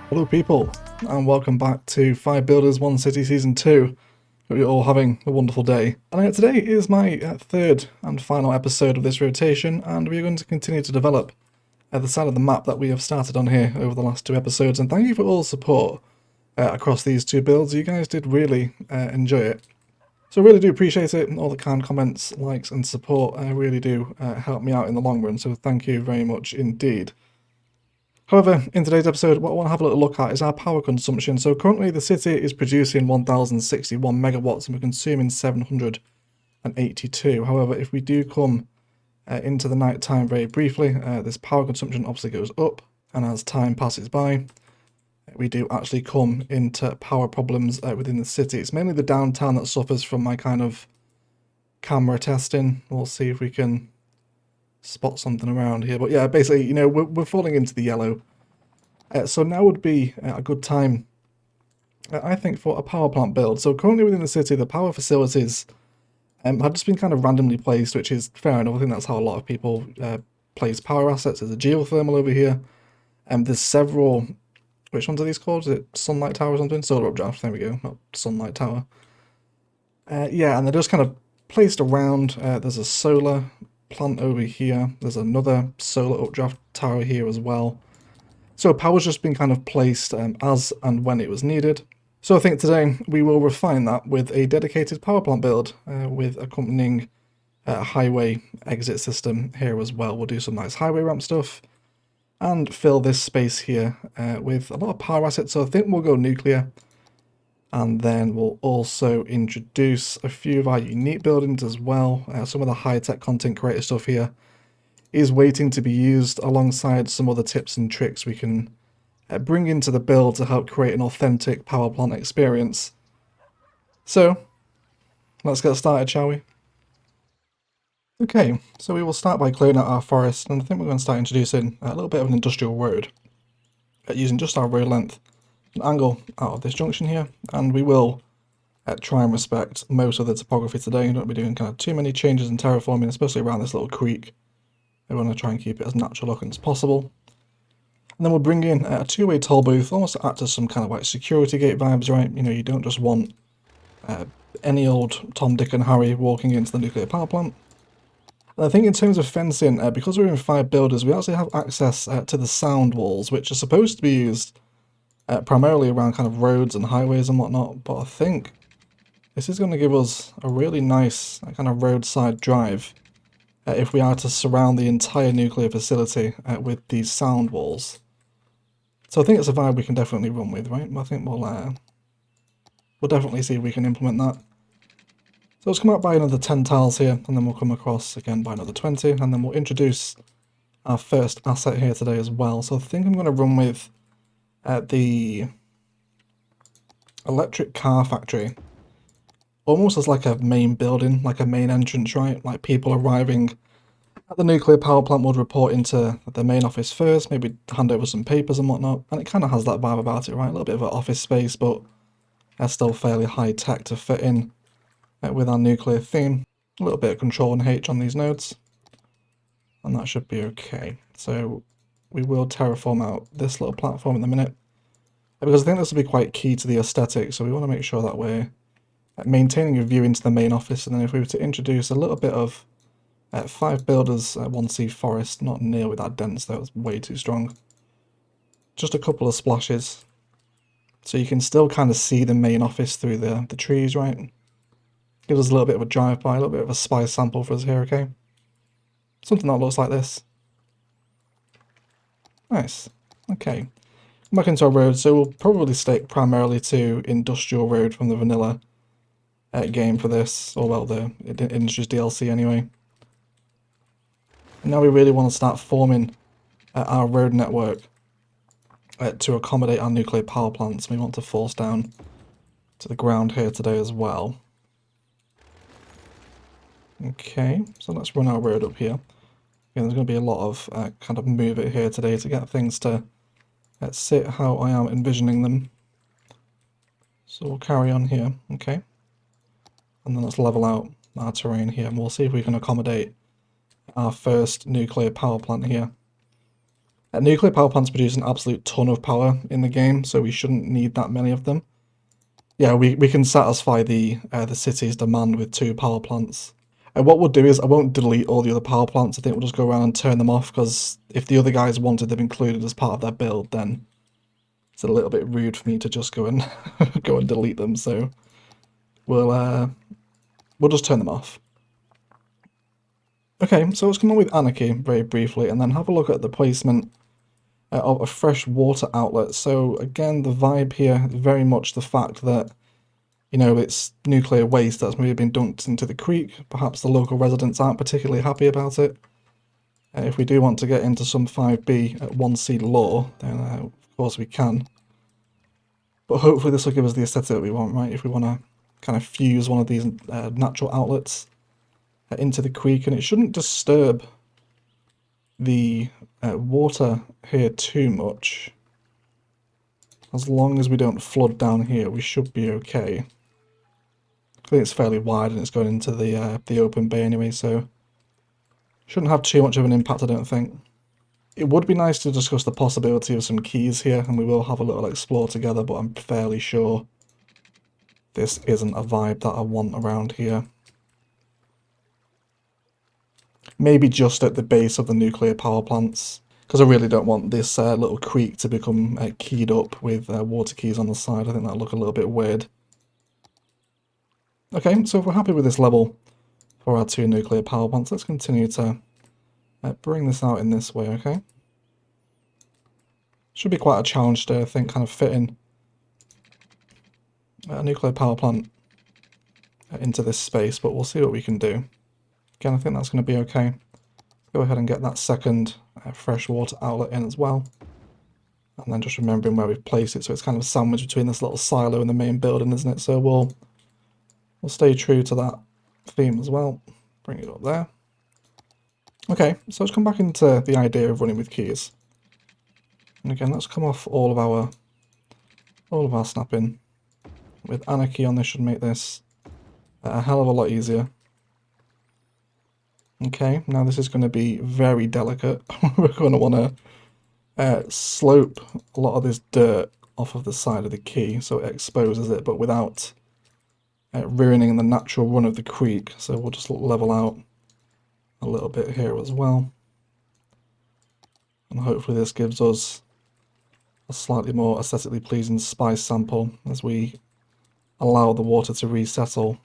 Hello people, and welcome back to 5 Builders 1 City Season 2. Hope you're all having a wonderful day. And today is my third and final episode of this rotation, and we're going to continue to develop the side of the map that we have started on here over the last 2 episodes, and thank you for all the support across these 2 builds. You guys did really enjoy it. So I really do appreciate it, all the kind comments, likes and support really do help me out in the long run, so thank you very much indeed. However, in today's episode, what I want to have a little look at is our power consumption. So currently the city is producing 1061 megawatts and we're consuming 782. However, if we do come into the night time very briefly, this power consumption obviously goes up, and as time passes by, we do actually come into power problems within the city. It's mainly the downtown that suffers from my kind of camera testing. We'll see if we can spot something around here, but yeah, basically, you know, we're falling into the yellow. So now would be a good time, I think, for a power plant build. So currently within the city, the power facilities have just been kind of randomly placed, which is fair enough. I think that's how a lot of people place power assets. There's a geothermal over here, and there's several. Which ones are these called? Is it Sunlight Tower or something? Solar Updraft, there we go, not Sunlight Tower. Yeah, and they're just kind of placed around. There's a solar plant over here. There's another solar updraft tower here as well. So power's just been kind of placed as and when it was needed. So I think today we will refine that with a dedicated power plant build with accompanying highway exit system here as well. We'll do some nice highway ramp stuff and fill this space here with a lot of power assets. So I think we'll go nuclear. And then we'll also introduce a few of our unique buildings as well. Some of the high-tech content creator stuff here is waiting to be used alongside some other tips and tricks we can bring into the build to help create an authentic power plant experience. So, let's get started, shall we? Okay, so we will start by clearing out our forest, and I think we're going to start introducing a little bit of an industrial road using just our road length. An angle out of this junction here, and we will try and respect most of the topography today. We don't be doing kind of too many changes in terraforming, especially around this little creek. We want to try and keep it as natural looking as possible. And then we'll bring in a two-way toll booth, almost to act as some kind of like security gate vibes, right? You know, you don't just want any old Tom, Dick and Harry walking into the nuclear power plant. And I think in terms of fencing, because we're in 5 builders, we actually have access to the sound walls, which are supposed to be used primarily around kind of roads and highways and whatnot, but I think this is going to give us a really nice kind of roadside drive if we are to surround the entire nuclear facility with these sound walls. So I think it's a vibe we can definitely run with, right? I think we'll definitely see if we can implement that. So let's come out by another 10 tiles here, and then we'll come across again by another 20, and then we'll introduce our first asset here today as well. So I think I'm going to run with the electric car factory, almost as like a main building, like a main entrance, right? Like people arriving at the nuclear power plant would report into the main office first, maybe hand over some papers and whatnot, and it kind of has that vibe about it, right? A little bit of an office space, but still fairly high tech to fit in with our nuclear theme. A little bit of control and H on these nodes, and that should be okay. So we will terraform out this little platform in a minute, because I think this will be quite key to the aesthetic, so we want to make sure that we're maintaining a view into the main office. And then if we were to introduce a little bit of 5 builders 1C forest, not nearly that dense though, it's way too strong. Just a couple of splashes, so you can still kind of see the main office through the trees, right? Gives us a little bit of a drive-by, a little bit of a spice sample for us here, okay? Something that looks like this. Nice. Okay. Back into our road, so we'll probably stick primarily to industrial road from the vanilla game for this, or well, the Industries DLC anyway. And now we really want to start forming our road network to accommodate our nuclear power plants. We want to force down to the ground here today as well. Okay, so let's run our road up here. Yeah, there's going to be a lot of kind of move it here today to get things to sit how I am envisioning them. So we'll carry on here, okay. And then let's level out our terrain here, and we'll see if we can accommodate our first nuclear power plant here. Nuclear power plants produce an absolute ton of power in the game, so we shouldn't need that many of them. Yeah, we can satisfy the city's demand with 2 power plants. And what we'll do is, I won't delete all the other power plants, I think we'll just go around and turn them off, because if the other guys wanted them included as part of their build, then it's a little bit rude for me to just go and go and delete them, so we'll just turn them off. Okay, so let's come on with Anarchy very briefly, and then have a look at the placement of a fresh water outlet. So again, the vibe here is very much the fact that, you know, it's nuclear waste that's maybe been dumped into the creek. Perhaps the local residents aren't particularly happy about it. If we do want to get into some 5B at 1C lore, then of course we can. But hopefully this will give us the aesthetic that we want, right? If we want to kind of fuse one of these natural outlets into the creek, and it shouldn't disturb the water here too much. As long as we don't flood down here, we should be okay. I think it's fairly wide and it's going into the open bay anyway, so shouldn't have too much of an impact, I don't think. It would be nice to discuss the possibility of some keys here, and we will have a little explore together, but I'm fairly sure this isn't a vibe that I want around here. Maybe just at the base of the nuclear power plants, because I really don't want this little creek to become keyed up with water keys on the side. I think that'll look a little bit weird. Okay, so if we're happy with this level for our 2 nuclear power plants, let's continue to bring this out in this way, okay? Should be quite a challenge to, I think, kind of fitting a nuclear power plant into this space, but we'll see what we can do. Again, I think that's going to be okay. Go ahead and get that second fresh water outlet in as well. And then just remembering where we've placed it, so it's kind of sandwiched between this little silo and the main building, isn't it? So we'll stay true to that theme as well. Bring it up there. Okay, so let's come back into the idea of running with keys. And again, let's come off all of our snapping. With Anarchy on this should make this a hell of a lot easier. Okay, now this is going to be very delicate. We're going to want to slope a lot of this dirt off of the side of the key so it exposes it, but without ruining the natural run of the creek. So we'll just level out a little bit here as well. And hopefully this gives us a slightly more aesthetically pleasing spice sample as we allow the water to resettle.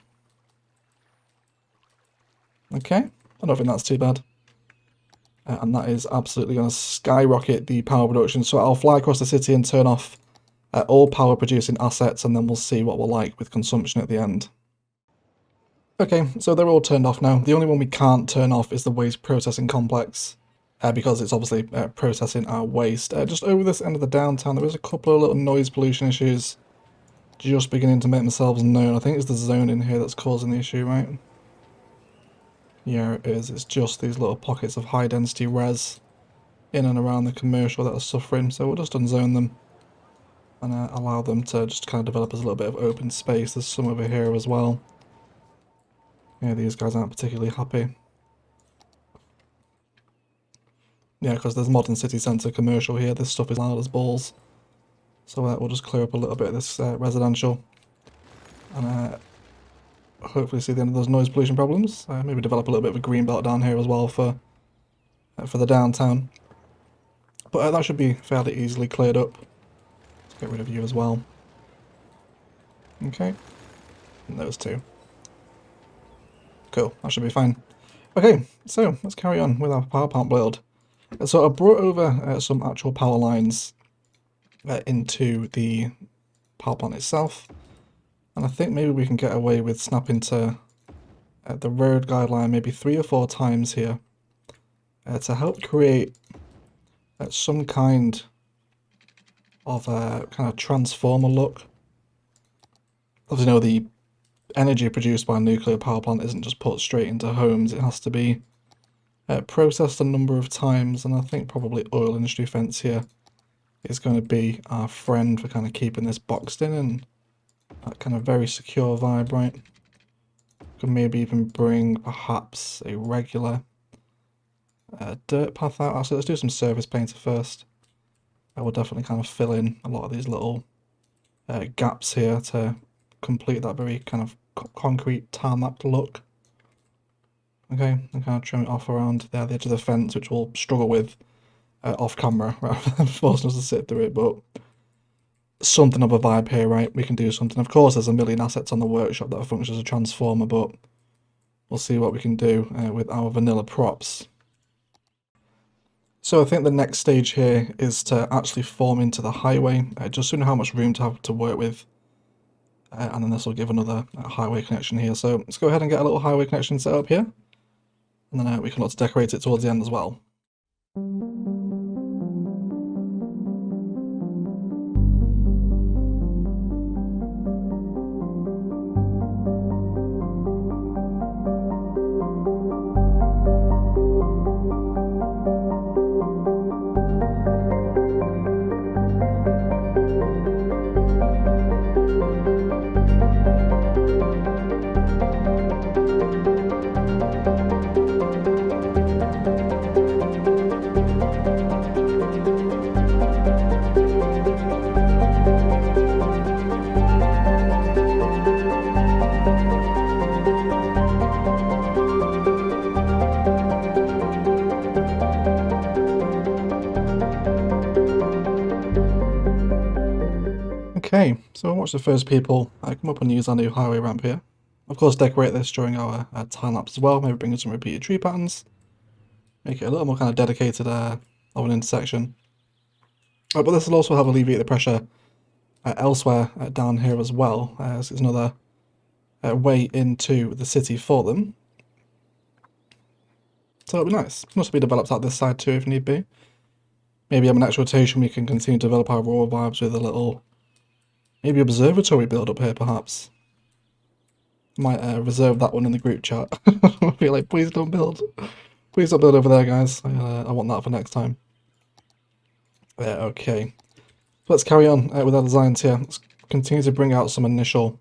Okay. I don't think that's too bad. And that is absolutely going to skyrocket the power production. So I'll fly across the city and turn off all power producing assets, and then we'll see what we're like with consumption at the end. Okay, so they're all turned off now. The only one we can't turn off is the waste processing complex, because it's obviously processing our waste. Just over this end of the downtown, there is a couple of little noise pollution issues just beginning to make themselves known. I think it's the zone in here that's causing the issue, right? Yeah, it is. It's just these little pockets of high density res in and around the commercial that are suffering, so we'll just unzone them and allow them to just kind of develop as a little bit of open space. There's some over here as well. Yeah, these guys aren't particularly happy. Yeah, because there's modern city centre commercial here. This stuff is loud as balls. So we'll just clear up a little bit of this residential and hopefully see the end of those noise pollution problems. Maybe develop a little bit of a green belt down here as well for the downtown. But that should be fairly easily cleared up. Let's get rid of you as well. Okay. And those 2. Cool, that should be fine. Okay, so let's carry on with our power plant build. So I brought over some actual power lines into the power plant itself. And I think maybe we can get away with snapping to the road guideline maybe 3 or 4 times here to help create some kind of kind of transformer look. As you know, the energy produced by a nuclear power plant isn't just put straight into homes. It has to be processed a number of times, and I think probably oil industry fence here is going to be our friend for kind of keeping this boxed in and that kind of very secure vibe, right? Could maybe even bring perhaps a regular dirt path out. Actually, let's do some surface painter first. I will definitely kind of fill in a lot of these little gaps here to complete that very kind of concrete tarmac look. Okay, and kind of trim it off around there, the edge of the fence, which we'll struggle with off camera rather than forcing us to sit through it, but something of a vibe here, right? We can do something. Of course, there's a million assets on the workshop that function as a transformer, but we'll see what we can do with our vanilla props. So I think the next stage here is to actually form into the highway, just so we know how much room to have to work with. And then this will give another highway connection here. So let's go ahead and get a little highway connection set up here. And then we can look to decorate it towards the end as well. Okay, so we'll watch the first people come up and use our new highway ramp here. Of course, decorate this during our time lapse as well. Maybe bring in some repeated tree patterns. Make it a little more kind of dedicated of an intersection. But this will also help alleviate the pressure elsewhere down here as well. So it's another way into the city for them. So it'll be nice. Can also be developed out this side too if need be. Maybe on the next rotation we can continue to develop our raw vibes with a little, maybe observatory build up here perhaps. Might reserve that one in the group chat. I'll be like, please don't build. Please don't build over there, guys. I want that for next time. Okay. So let's carry on with our designs here. Let's continue to bring out some initial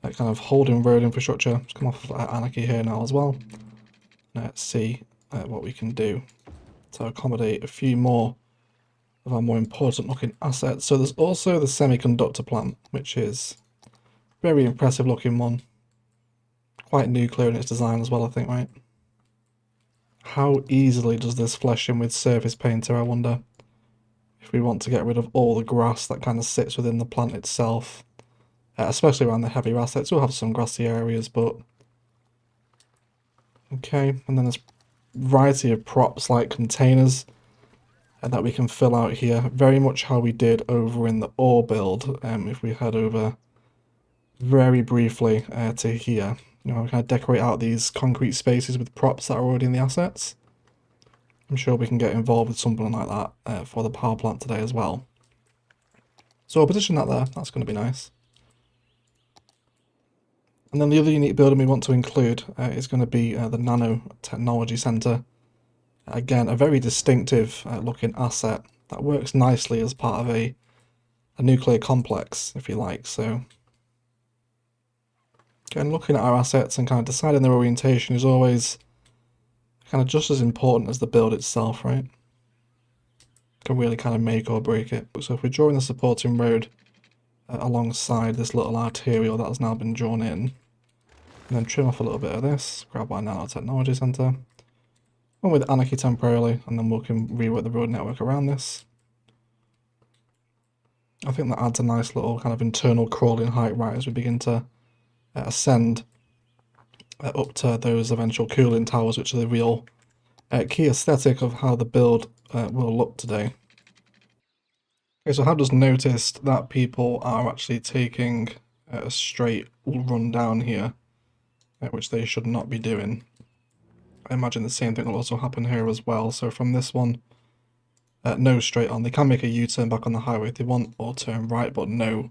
kind of holding road infrastructure. Let's come off of Anarchy here now as well. Let's see what we can do to accommodate a few more of our more important looking assets. So there's also the semiconductor plant, which is a very impressive looking one. Quite nuclear in its design as well, I think, right? How easily does this flesh in with Surface Painter, I wonder? If we want to get rid of all the grass that kind of sits within the plant itself. Especially around the heavier assets. We'll have some grassy areas, but... Okay, and then there's a variety of props like containers that we can fill out here. Very much how we did over in the ore build. If we head over very briefly to here. You know, we kind of decorate out these concrete spaces with props that are already in the assets. I'm sure we can get involved with something like that for the power plant today as well. So I'll position that there. That's going to be nice. And then the other unique building we want to include is going to be the Nanotechnology Centre. Again, a very distinctive looking asset that works nicely as part of a nuclear complex, if you like. So again, looking at our assets and kind of deciding their orientation is always kind of just as important as the build itself, right? Can really kind of make or break it. So if we're drawing the supporting road alongside this little arterial that has now been drawn in, and then trim off a little bit of this, grab our Nanotechnology Centre, and with Anarchy temporarily, and then we can rework the road network around this. I think that adds a nice little kind of internal crawling height right as we begin to ascend up to those eventual cooling towers, which are the real key aesthetic of how the build will look today. Okay, so I have just noticed that people are actually taking a straight run down here, which they should not be doing. I imagine the same thing will also happen here as well. So from this one, no straight on. They can make a U-turn back on the highway if they want, or turn right, but no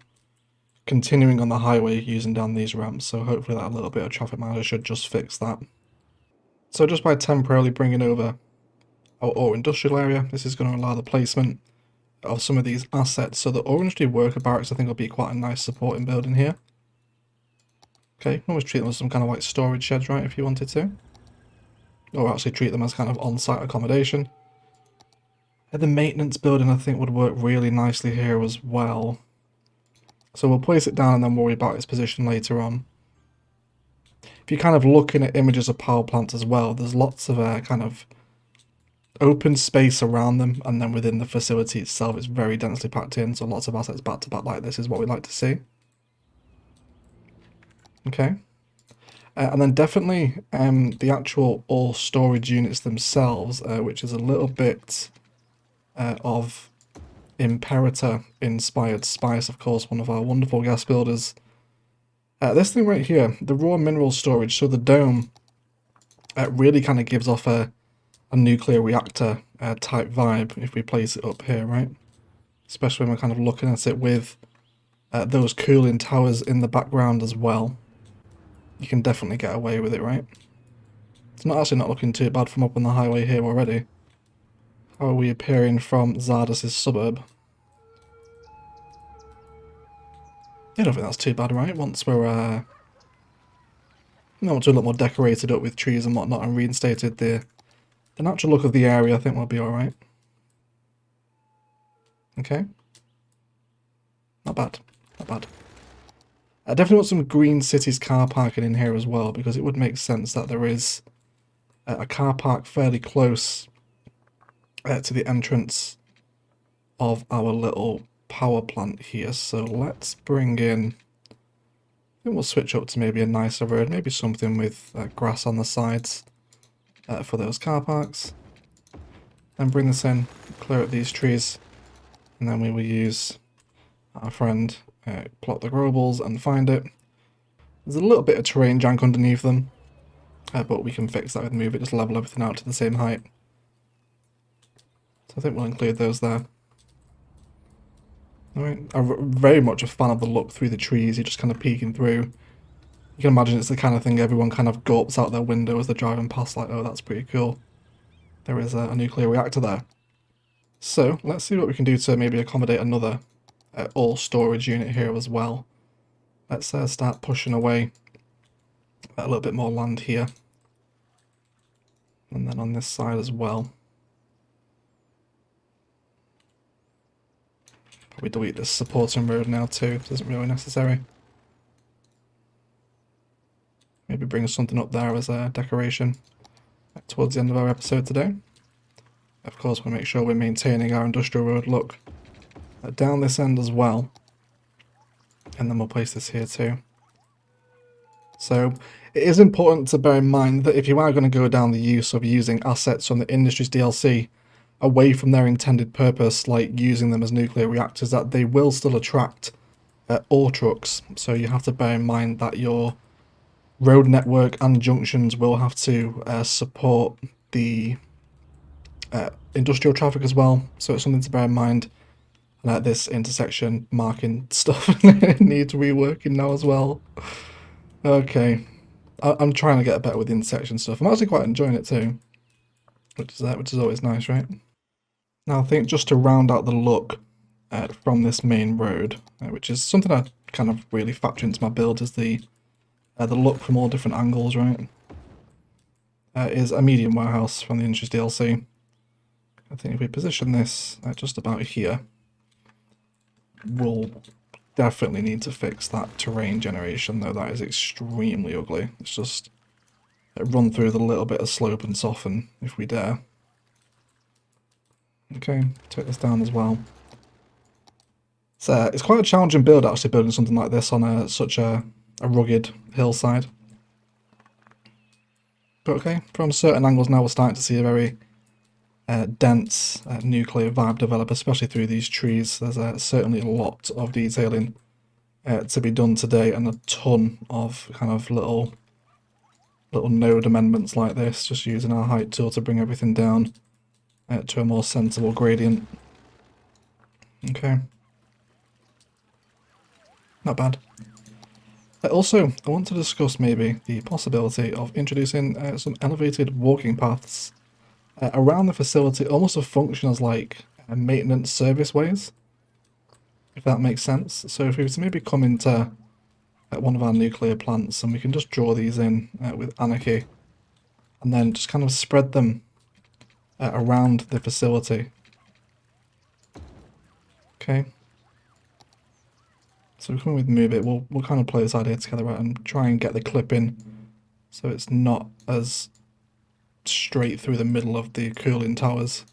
continuing on the highway using down these ramps. So hopefully that little bit of traffic manager should just fix that. So just by temporarily bringing over our ore industrial area, this is going to allow the placement of some of these assets. So the Orange Tree Worker Barracks I think will be quite a nice supporting building here. Okay, you can always treat them as some kind of like storage sheds, right, if you wanted to. Or actually treat them as kind of on-site accommodation. The maintenance building I think would work really nicely here as well. So we'll place it down and then worry about its position later on. If you're kind of looking at images of power plants as well, there's lots of kind of open space around them, and then within the facility itself it's very densely packed in, so lots of assets back to back like this is what we like to see. Okay. And then definitely the actual ore storage units themselves, which is a little bit of Imperator-inspired spice, of course, one of our wonderful gas builders. This thing right here, the raw mineral storage, so the dome really kind of gives off a nuclear reactor type vibe if we place it up here, right? Especially when we're kind of looking at it with those cooling towers in the background as well. You can definitely get away with it, right? It's not actually not looking too bad from up on the highway here already. How are we appearing from Zardos' suburb? I don't think that's too bad, right? Once we're once we're a lot more decorated up with trees and whatnot and reinstated the natural look of the area, I think we'll be alright. Okay. Not bad. Not bad. I definitely want some green cities car parking in here as well, because it would make sense that there is a car park fairly close to the entrance of our little power plant here. So let's bring in, I think we'll switch up to maybe a nicer road, maybe something with grass on the sides for those car parks. Then bring this in, clear up these trees, and then we will use our friend plot the growables and find it. There's a little bit of terrain jank underneath them, but we can fix that with move it, just level everything out to the same height. So I think we'll include those there. Alright, I'm very much a fan of the look through the trees, you're just kind of peeking through. You can imagine it's the kind of thing everyone kind of gulps out their window as they're driving past, like, oh, that's pretty cool. There is a nuclear reactor there. So, let's see what we can do to maybe accommodate another ore storage unit here as well. Let's start pushing away a little bit more land here. And then on this side as well. Probably delete this supporting road now too, it isn't really necessary. Maybe bring something up there as a decoration towards the end of our episode today. Of course, we'll make sure we're maintaining our industrial road look down this end as well. And then we'll place this here too. So it is important to bear in mind that if you are going to go down the use of using assets from the Industries DLC away from their intended purpose, like using them as nuclear reactors, that they will still attract ore trucks. So you have to bear in mind that your road network and junctions will have to support the industrial traffic as well. So it's something to bear in mind. This intersection marking stuff needs reworking now as well. Okay, I'm trying to get better with the intersection stuff. I'm actually quite enjoying it too, which is always nice, right? Now I think just to round out the look from this main road, which is something I kind of really factor into my build, is the look from all different angles, right? Is a medium warehouse from the Industries DLC. I think if we position this just about here, we'll definitely need to fix that terrain generation, though that is extremely ugly. Let's just run through the little bit of slope and soften if we dare. Okay, take this down as well. So it's quite a challenging build actually, building something like this on such a rugged hillside. But okay, from certain angles now we're starting to see a very dense nuclear vibe develop, especially through these trees. There's certainly a lot of detailing to be done today, and a ton of kind of little node amendments like this, just using our height tool to bring everything down to a more sensible gradient. Okay. Not bad. Also, I want to discuss maybe the possibility of introducing some elevated walking paths around the facility, almost to function as like maintenance service ways, if that makes sense. So if we were to maybe come into one of our nuclear plants and we can just draw these in with Anarchy, and then just kind of spread them around the facility, Okay. So we're coming with move it. We'll kind of play this idea together, right, and try and get the clip in so it's not as straight through the middle of the cooling towers.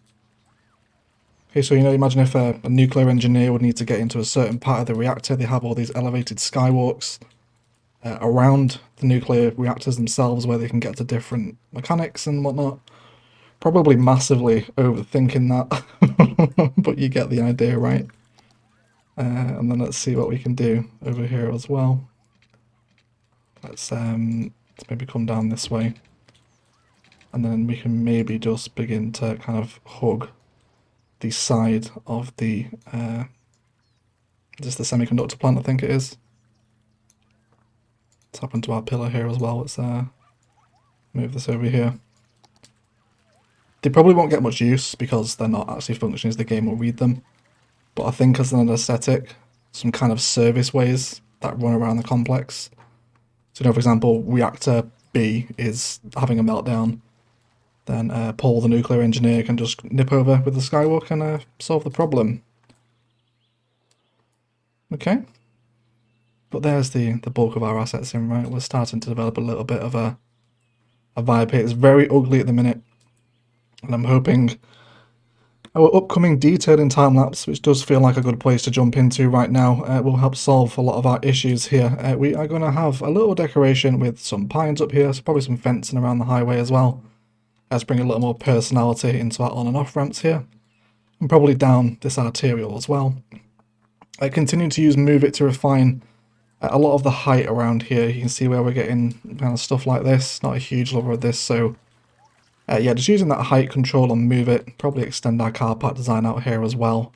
Okay, so imagine if a nuclear engineer would need to get into a certain part of the reactor. They have all these elevated skywalks around the nuclear reactors themselves where they can get to different mechanics and whatnot. Probably massively overthinking that, but you get the idea, right? And then let's see what we can do over here as well. Let's maybe come down this way. And then we can maybe just begin to kind of hug the side of the, just the semiconductor plant, I think it is. Let's hop into our pillar here as well. Let's move this over here. They probably won't get much use because they're not actually functioning as the game will read them. But I think as an aesthetic, some kind of service ways that run around the complex. So, for example, reactor B is having a meltdown. Then Paul, the nuclear engineer, can just nip over with the skywalk and solve the problem. Okay. But there's the bulk of our assets in, right? We're starting to develop a little bit of a vibe here. It's very ugly at the minute. And I'm hoping our upcoming detailing time-lapse, which does feel like a good place to jump into right now, will help solve a lot of our issues here. We are going to have a little decoration with some pines up here, so probably some fencing around the highway as well. Let's bring a little more personality into our on and off ramps here. And probably down this arterial as well. I continue to use Move It to refine a lot of the height around here. You can see where we're getting kind of stuff like this. Not a huge lover of this, so yeah, just using that height control and Move It. Probably extend our car park design out here as well.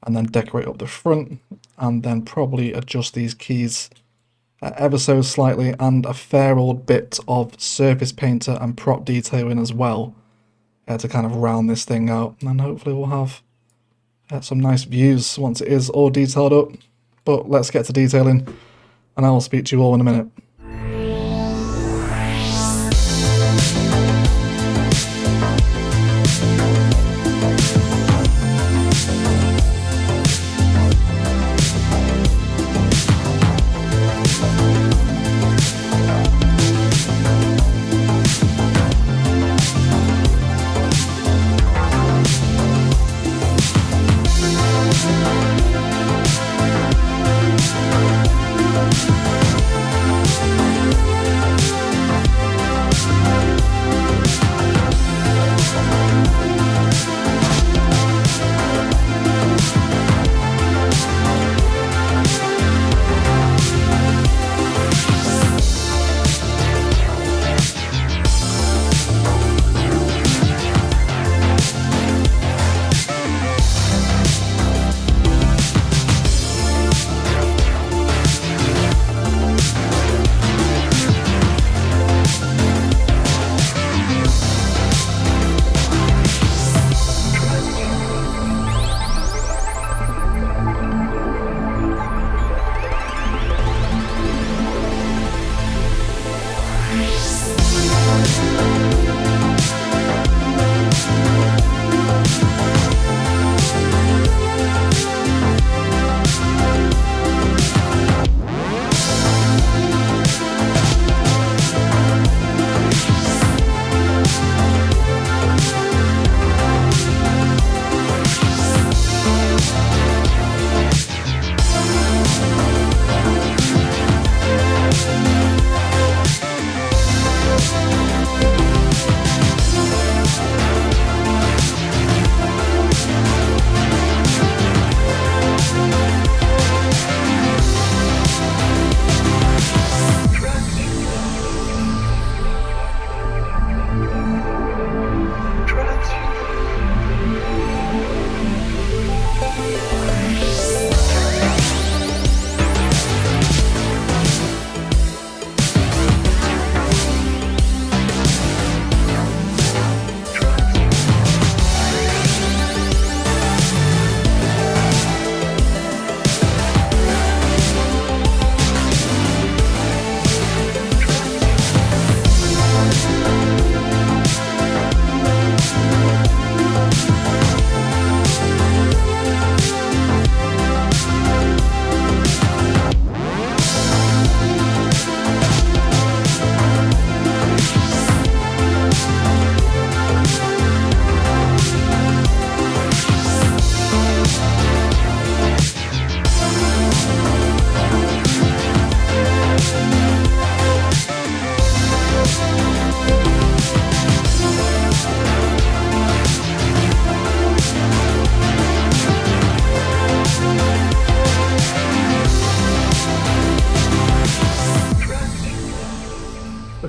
And then decorate up the front. And then probably adjust these keys ever so slightly. And a fair old bit of surface painter and prop detailing as well. To kind of round this thing out. And then hopefully we'll have some nice views once it is all detailed up. But let's get to detailing. And I will speak to you all in a minute.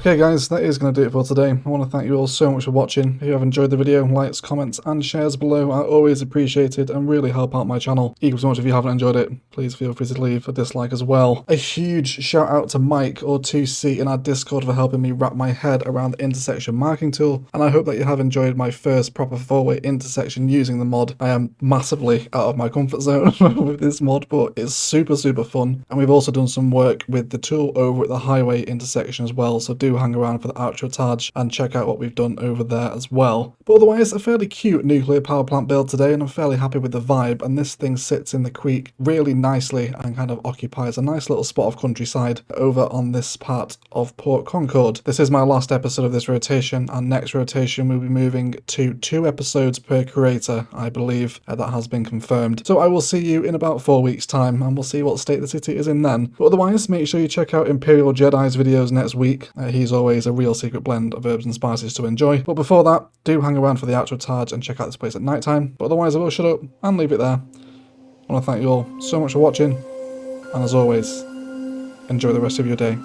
Okay guys, that is going to do it for today. I want to thank you all so much for watching. If you have enjoyed the video, likes, comments and shares below are always appreciated and really help out my channel. Equally so much if you haven't enjoyed it, please feel free to leave a dislike as well. A huge shout out to Mike or 2C in our Discord for helping me wrap my head around the intersection marking tool, and I hope that you have enjoyed my first proper 4-way intersection using the mod. I am massively out of my comfort zone with this mod, but it's super fun, and we've also done some work with the tool over at the highway intersection as well, so do hang around for the outro tag and check out what we've done over there as well. But otherwise, a fairly cute nuclear power plant build today, and I'm fairly happy with the vibe, and this thing sits in the creek really nicely and kind of occupies a nice little spot of countryside over on this part of Port Concord. This is my last episode of this rotation, and next rotation we'll be moving to 2 episodes per creator, I believe. That has been confirmed. So I will see you in about 4 weeks time, and we'll see what state the city is in then. But otherwise, make sure you check out ImperialJedi's videos next week. He's always a real secret blend of herbs and spices to enjoy. But before that, do hang around for the outro tag and check out this place at night time. But otherwise, I will shut up and leave it there. I want to thank you all so much for watching, and as always, enjoy the rest of your day.